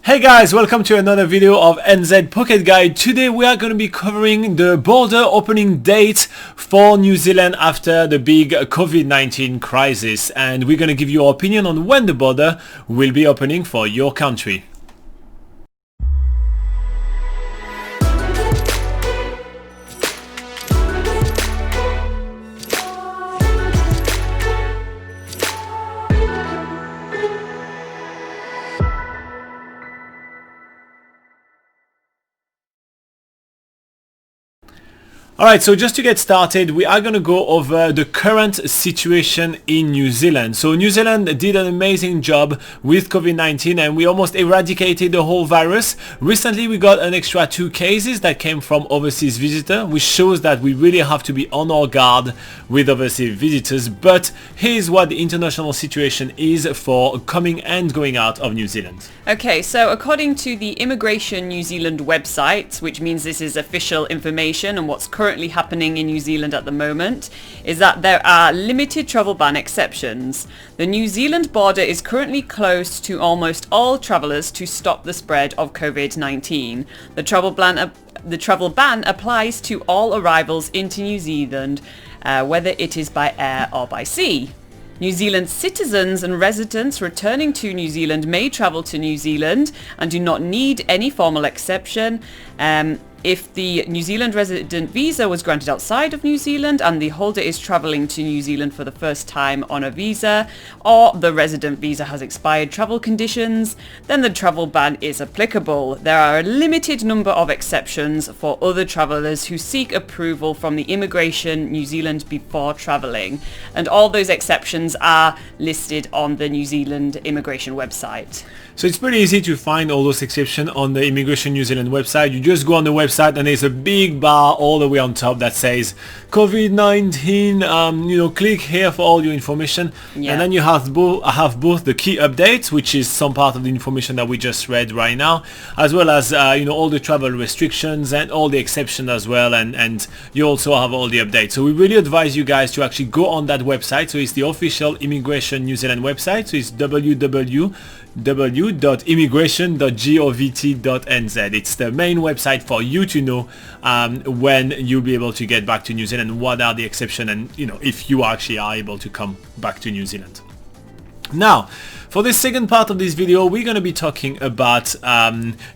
Hey guys, welcome to another video of NZ Pocket Guide. Today we are going to be covering the border opening date for New Zealand after the big COVID-19 crisis, and we're going to give you our opinion on when the border will be opening for your country. Alright, so just to get started, we are going to go over the current situation in New Zealand. So New Zealand did an amazing job with COVID-19 and we almost eradicated the whole virus. Recently we got an extra 2 cases that came from overseas visitors, which shows that we really have to be on our guard with overseas visitors. But here's what the international situation is for coming and going out of New Zealand. Okay, so according to the Immigration New Zealand website, which means this is official information and what's currently happening in New Zealand at the moment, is that there are limited travel ban exceptions. The New Zealand border is currently closed to almost all travellers to stop the spread of COVID-19. The travel ban applies to all arrivals into New Zealand, whether it is by air or by sea. New Zealand citizens and residents returning to New Zealand may travel to New Zealand and do not need any formal exception. If the New Zealand resident visa was granted outside of New Zealand and the holder is travelling to New Zealand for the first time on a visa, or the resident visa has expired travel conditions, then the travel ban is applicable. There are a limited number of exceptions for other travellers who seek approval from the Immigration New Zealand before travelling, and all those exceptions are listed on the New Zealand immigration website. So it's pretty easy to find all those exceptions on the Immigration New Zealand website. You just go on the website and there's a big bar all the way on top that says COVID-19, click here for all your information. Yeah. And then you have both the key updates, which is some part of the information that we just read right now, as well as all the travel restrictions and all the exceptions as well, and you also have all the updates. So we really advise you guys to actually go on that website. So it's the official Immigration New Zealand website. So it's www.immigration.govt.nz. It's the main website for you to know when you'll be able to get back to New Zealand, what are the exceptions, and if you actually are able to come back to New Zealand. Now, for the second part of this video, we're going to be talking about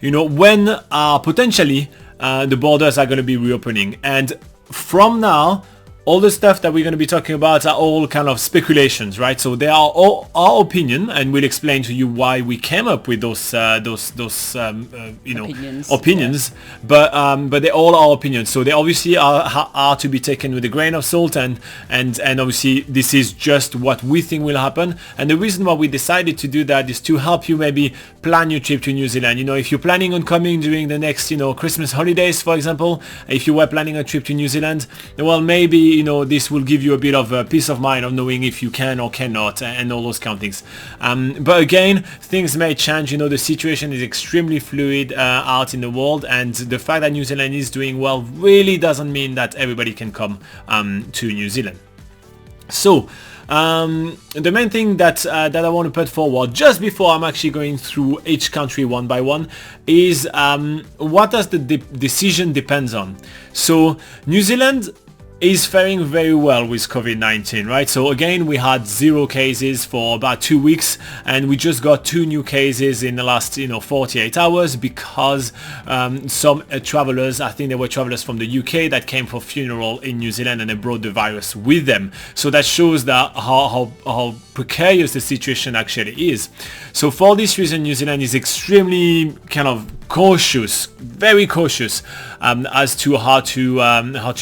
when potentially the borders are going to be reopening, and from now all the stuff that we're going to be talking about are all kind of speculations, right? So they are all our opinion, and we'll explain to you why we came up with those opinions. Yeah. But they're all our opinions. So they obviously are to be taken with a grain of salt, and obviously this is just what we think will happen. And the reason why we decided to do that is to help you maybe plan your trip to New Zealand. If you're planning on coming during the next Christmas holidays, for example, if you were planning a trip to New Zealand, well, maybe this will give you a bit of peace of mind of knowing if you can or cannot, and all those kind of things. But again, things may change. The situation is extremely fluid out in the world, and the fact that New Zealand is doing well really doesn't mean that everybody can come to New Zealand. So the main thing that I want to put forward, just before I'm actually going through each country one by one, is what does the decision depends on. So New Zealand is faring very well with COVID-19, right? So again, we had 0 cases for about 2 weeks, and we just got 2 new cases in the last 48 hours because some travelers, I think they were travelers from the UK that came for funeral in New Zealand, and they brought the virus with them. So that shows that how precarious the situation actually is. So for this reason, New Zealand is extremely kind of cautious, very cautious as to how to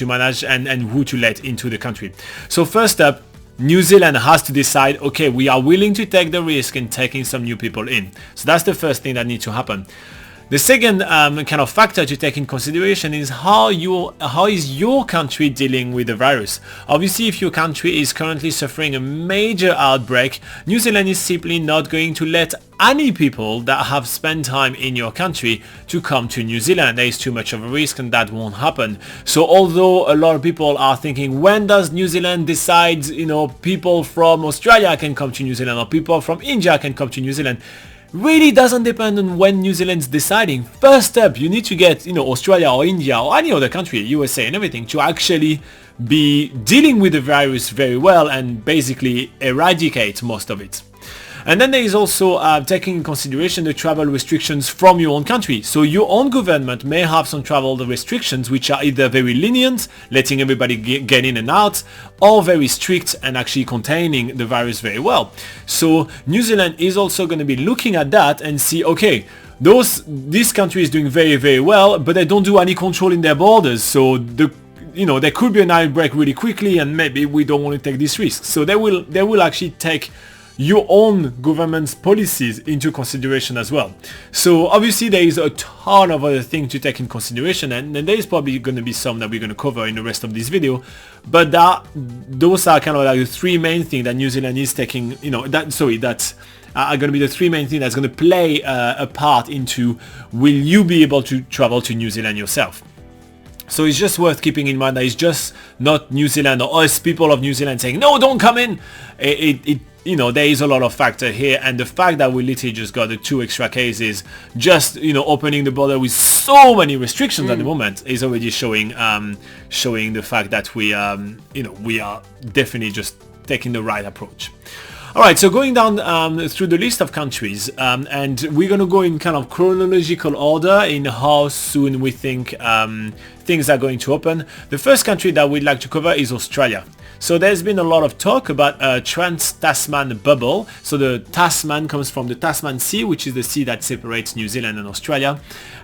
manage and who to let into the country. So first up, New Zealand has to decide, okay, we are willing to take the risk in taking some new people in. So that's the first thing that needs to happen. The second kind of factor to take in consideration is how is your country dealing with the virus. Obviously, if your country is currently suffering a major outbreak, New Zealand is simply not going to let any people that have spent time in your country to come to New Zealand. There is too much of a risk, and that won't happen. So although a lot of people are thinking, when does New Zealand decide people from Australia can come to New Zealand, or people from India can come to New Zealand, really doesn't depend on when New Zealand's deciding. First up, you need to get, Australia or India or any other country, USA and everything, to actually be dealing with the virus very well and basically eradicate most of it. And then there is also taking in consideration the travel restrictions from your own country. So your own government may have some travel restrictions which are either very lenient, letting everybody get in and out, or very strict and actually containing the virus very well. So New Zealand is also going to be looking at that and see, okay, this country is doing very, very well, but they don't do any control in their borders. So there could be an outbreak really quickly, and maybe we don't want to take this risk. So they will actually take your own government's policies into consideration as well. So obviously there is a ton of other things to take in consideration, and there is probably going to be some that we're going to cover in the rest of this video, but those are kind of like the three main things that New Zealand is taking, that are going to be the three main things that's going to play a part into will you be able to travel to New Zealand yourself. So it's just worth keeping in mind that it's just not New Zealand or us people of New Zealand saying, no, don't come in. There is a lot of factor here, and the fact that we literally just got the 2 extra cases, just opening the border with so many restrictions at the moment, is already showing the fact that we are definitely just taking the right approach. Alright, so going down through the list of countries, and we're going to go in kind of chronological order in how soon we think things are going to open. The first country that we'd like to cover is Australia. So there's been a lot of talk about a Trans-Tasman bubble. So the Tasman comes from the Tasman Sea, which is the sea that separates New Zealand and Australia.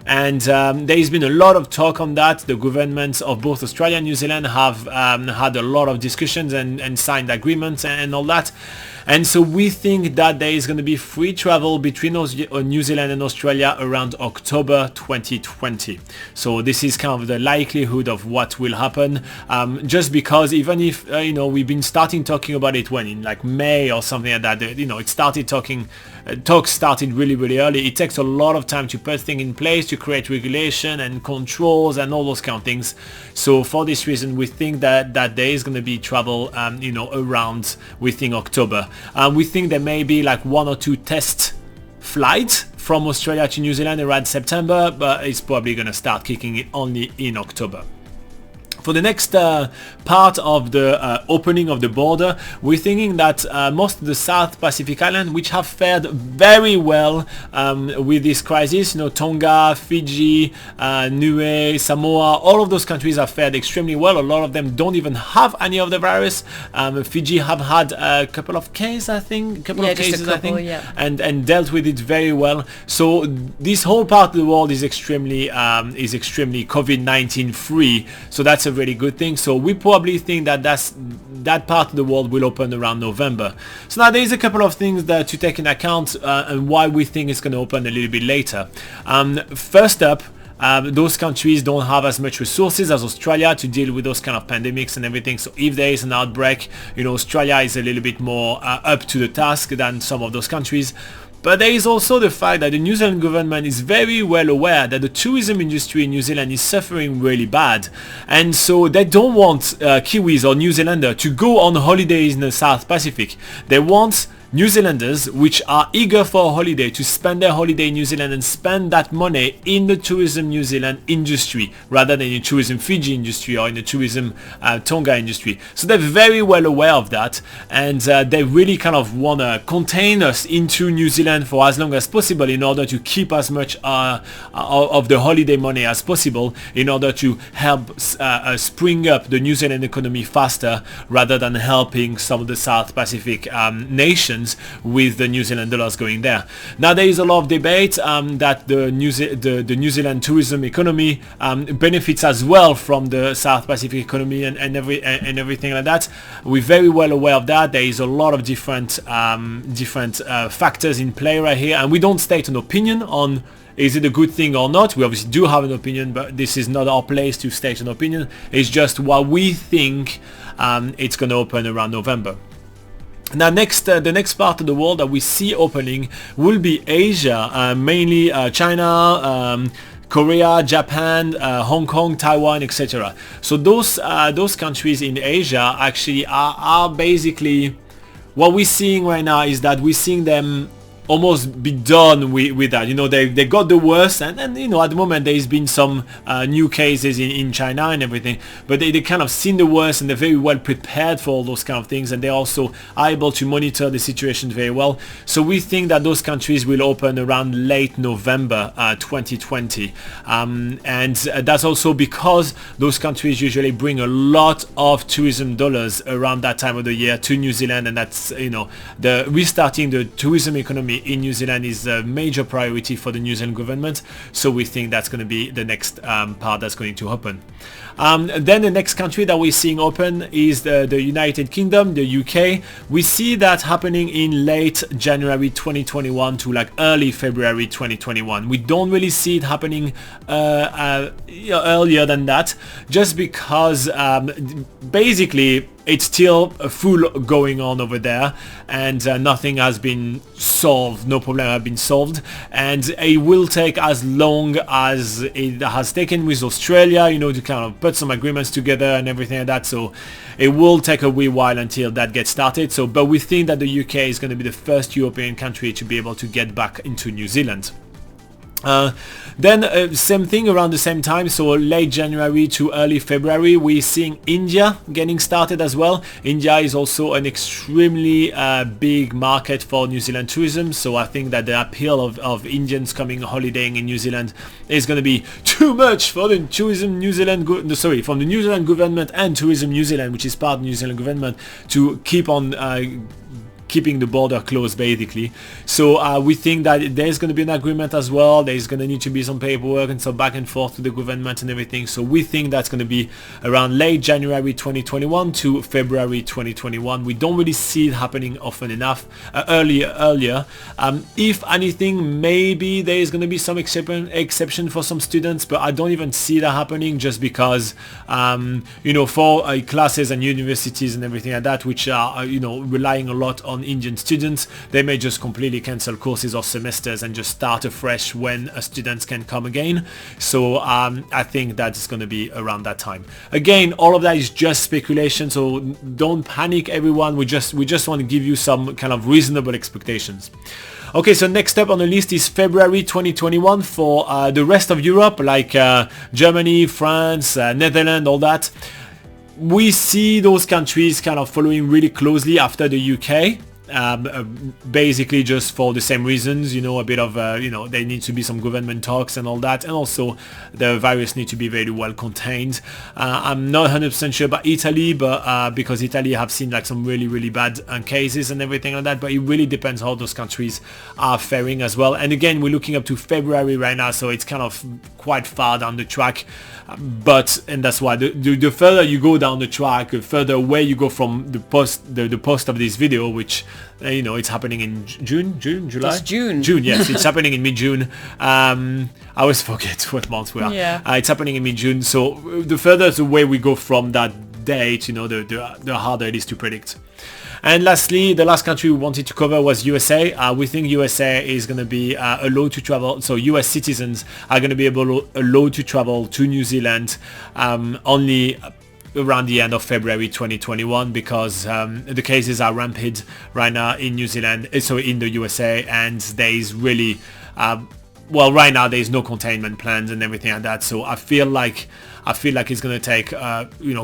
And there's been a lot of talk on that. The governments of both Australia and New Zealand have had a lot of discussions and signed agreements and all that. And so we think that there is going to be free travel between New Zealand and Australia around October 2020. So this is kind of the likelihood of what will happen, just because even if we've been talking about it in like May or something like that, it started talks started really, really early. It takes a lot of time to put things in place, to create regulation and controls and all those kind of things. So for this reason, we think that there is going to be travel, around, we think, October. We think there may be like 1 or 2 test flights from Australia to New Zealand around September, but it's probably going to start kicking it only in October. For the next part of the opening of the border, we're thinking that most of the South Pacific Islands, which have fared very well with this crisis, Tonga, Fiji, Niue, Samoa, all of those countries have fared extremely well. A lot of them don't even have any of the virus. Fiji have had a couple of cases, I think, and dealt with it very well. So this whole part of the world is extremely COVID-19 free. So that's a really good thing. So we probably think that that part of the world will open around November. So now there is a couple of things that to take into account and why we think it's going to open a little bit later. First up, those countries don't have as much resources as Australia to deal with those kind of pandemics and everything. So if there is an outbreak, Australia is a little bit more up to the task than some of those countries. But there is also the fact that the New Zealand government is very well aware that the tourism industry in New Zealand is suffering really bad. And so they don't want Kiwis or New Zealanders to go on holidays in the South Pacific. They want New Zealanders which are eager for a holiday to spend their holiday in New Zealand and spend that money in the tourism New Zealand industry rather than in the tourism Fiji industry or in the tourism Tonga industry. So they're very well aware of that, and they really kind of want to contain us into New Zealand for as long as possible in order to keep as much of the holiday money as possible in order to help spring up the New Zealand economy faster rather than helping some of the South Pacific nations with the New Zealand dollars going there. Now there is a lot of debate that the New Zealand tourism economy benefits as well from the South Pacific economy and everything like that. We're very well aware of that. There is a lot of different factors in play right here, and we don't state an opinion on is it a good thing or not. We obviously do have an opinion, but this is not our place to state an opinion. It's just what we think it's going to open around November. Now the next part of the world that we see opening will be Asia, mainly China, Korea, Japan, Hong Kong, Taiwan, etc. So those countries in Asia actually are basically, what we're seeing right now is that we're seeing them almost be done with that. They got the worst, and at the moment there's been some new cases in China and everything, but they kind of seen the worst, and they're very well prepared for all those kind of things, and they're also able to monitor the situation very well. So we think that those countries will open around late November 2020, and that's also because those countries usually bring a lot of tourism dollars around that time of the year to New Zealand, and that's the restarting the tourism economy in New Zealand is a major priority for the New Zealand government. So we think that's going to be the next part that's going to happen. Then the next country that we're seeing open is the United Kingdom, the UK. We see that happening in late January 2021 to like early February 2021. We don't really see it happening earlier than that, just because basically it's still full going on over there, and nothing has been solved, no problem have been solved, and it will take as long as it has taken with Australia, to kind of put some agreements together and everything like that. So it will take a wee while until that gets started. But we think that the UK is going to be the first European country to be able to get back into New Zealand. Then same thing around the same time, so late January to early February, we're seeing India getting started as well. India is also an extremely big market for New Zealand tourism, so I think that the appeal of Indians coming holidaying in New Zealand is going to be too much for the Tourism New Zealand from the New Zealand government and Tourism New Zealand, which is part of the New Zealand government, to keep on keeping the border closed basically. So we think that there's going to be an agreement as well. There's going to need to be some paperwork and some back and forth to the government and everything. So we think that's going to be around late January 2021 to February 2021. We don't really see it happening often enough earlier. If anything, maybe there is going to be some exception for some students, but I don't even see that happening, just because for classes and universities and everything like that, which are relying a lot on Indian students, they may just completely cancel courses or semesters and just start afresh when students can come again. So I think that's going to be around that time. Again, all of that is just speculation, so don't panic everyone. We just want to give you some kind of reasonable expectations. Okay, so next up on the list is February 2021 for the rest of Europe, like Germany, France, Netherlands, all that. We see those countries kind of following really closely after the UK. Basically just for the same reasons, a bit of there needs to be some government talks and all that, and also the virus needs to be very well contained. I'm not 100% sure about Italy, but because Italy have seen like some really bad cases and everything like that, but it really depends how those countries are faring as well. And again, we're looking up to February right now, so it's kind of quite far down the track, and that's why the further you go down the track, the further away you go from the post of this video, which it's happening in July? It's June. Yes, it's happening in mid-June. I always forget what month we are. Yeah. It's happening in mid-June, so the further away we go from that date, the harder it is to predict. And lastly, the last country we wanted to cover was USA. We think USA is going to be allowed to travel, so US citizens are going to be allowed to travel to New Zealand only around the end of February 2021, because the cases are rampant right now in New Zealand, so in the USA, and there is really right now there is no containment plans and everything like that. So I feel like it's going to take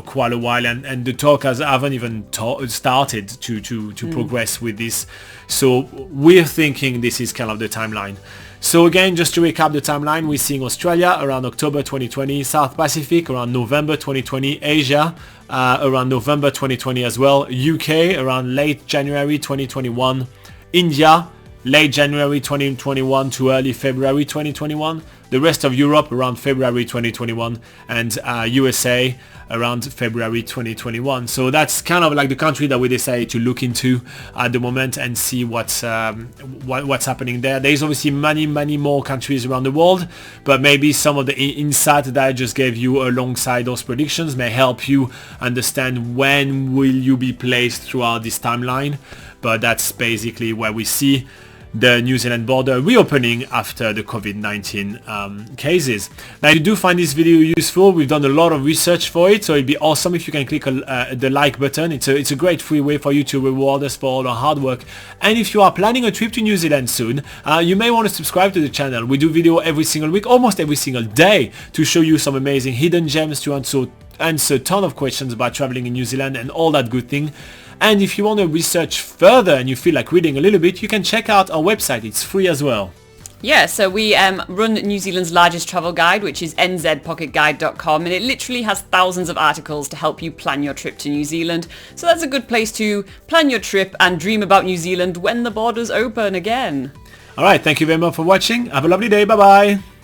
quite a while, and the talk haven't even started to progress with this. So we're thinking this is kind of the timeline. So again, just to recap the timeline, we're seeing Australia around October 2020, South Pacific around November 2020, Asia around November 2020 as well, UK around late January 2021, India late January 2021 to early February 2021, the rest of Europe around February 2021, and USA around February 2021. So that's kind of like the country that we decided to look into at the moment and see what's happening there. There's obviously many more countries around the world, but maybe some of the insight that I just gave you alongside those predictions may help you understand when will you be placed throughout this timeline. But that's basically where we see the New Zealand border reopening after the COVID-19 cases. Now, if you do find this video useful, we've done a lot of research for it, so it'd be awesome if you can click the like button. It's a great free way for you to reward us for all our hard work. And if you are planning a trip to New Zealand soon, you may want to subscribe to the channel. We do video every single week, almost every single day, to show you some amazing hidden gems, to answer a ton of questions about traveling in New Zealand and all that good thing. And if you want to research further and you feel like reading a little bit, you can check out our website. It's free as well. Yeah, so we run New Zealand's largest travel guide, which is nzpocketguide.com, and it literally has thousands of articles to help you plan your trip to New Zealand. So that's a good place to plan your trip and dream about New Zealand when the borders open again. Alright, thank you very much for watching. Have a lovely day. Bye bye.